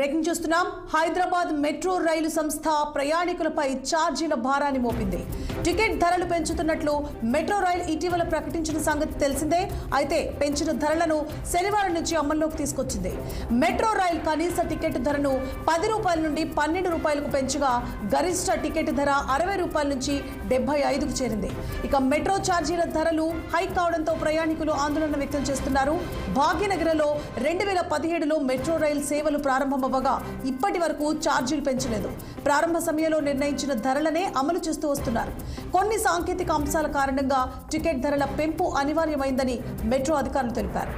Breaking చూస్తున్నాం. Hyderabad metro రైలు సంస్థ ప్రయాణికులపై ఛార్జీల భారాన్ని మోపింది. టికెట్ ధరలు పెంచుతున్నట్లు మెట్రో రైలు ఇటీవల ప్రకటించిన సంగతి తెలిసిందే. అయితే పెంచిన ధరలను శనివారం నుంచి అమల్లోకి తీసుకొచ్చింది. మెట్రో రైలు కనీస టికెట్ ధరను 10 రూపాయల నుండి 12 రూపాయలకు పెంచగా గరిష్ట టికెట్ ధర 60 రూపాయల నుంచి 75కు చేరింది. ఇక మెట్రో ఛార్జీల ధరలు హైక్ కావడంతో ప్రయాణికులు ఆందోళన వ్యక్తం చేస్తున్నారు. భాగ్యనగర్లో 2017లో మెట్రో రైలు సేవలు ప్రారంభమవ్వగా ఇప్పటి వరకు ఛార్జీలు పెంచలేదు. ప్రారంభ సమయంలో నిర్ణయించిన ధరలనే అమలు చేస్తూ వస్తున్నారు. కొన్ని సాంకేతిక అంశాల కారణంగా టికెట్ ధరల పెంపు అనివార్యమైందని మెట్రో అధికారులు తెలిపారు.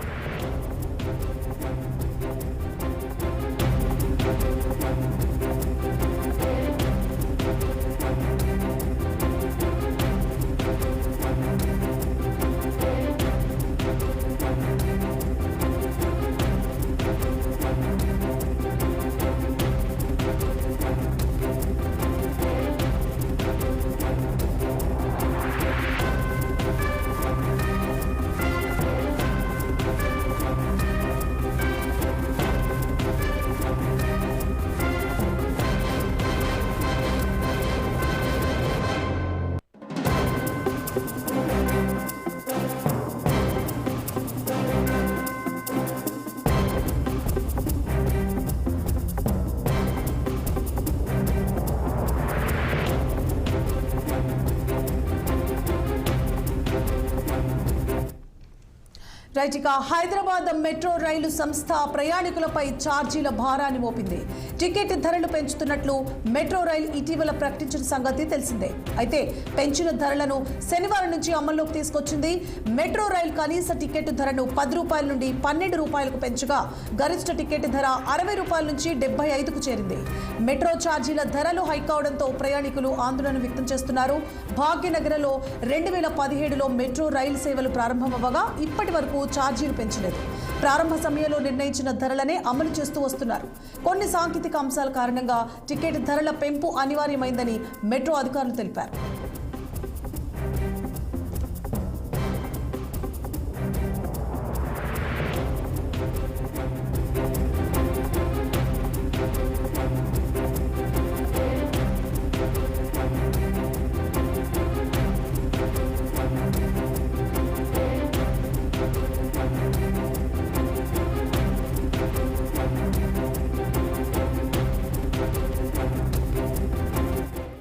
ఇక హైదరాబాద్ మెట్రో రైలు సంస్థ ప్రయాణికులపై ఛార్జీల భారాన్ని మోపింది. టికెట్ ధరలు పెంచుతున్నట్లు మెట్రో రైలు ఇటీవల ప్రకటించిన సంగతి తెలిసిందే. అయితే పెంచిన ధరలను శనివారం నుంచి అమల్లోకి తీసుకొచ్చింది. మెట్రో రైలు కనీస టికెట్ ధరను 10 రూపాయల నుండి 12 రూపాయలకు పెంచగా గరిష్ట టికెట్ ధర 60 రూపాయల నుంచి 75కు చేరింది. మెట్రో ఛార్జీల ధరలు హైక్ కావడంతో ప్రయాణికులు ఆందోళన వ్యక్తం చేస్తున్నారు. భాగ్యనగర్లో 2017లో మెట్రో రైలు సేవలు ప్రారంభమవ్వగా ఇప్పటి వరకు ఛార్జీలు పెంచలేదు. ప్రారంభ సమయంలో నిర్ణయించిన ధరలనే అమలు చేస్తూ వస్తున్నారు. కొన్ని సాంకేతిక అంశాల కారణంగా టికెట్ ధరల పెంపు అనివార్యమైందని మెట్రో అధికారులు తెలిపారు.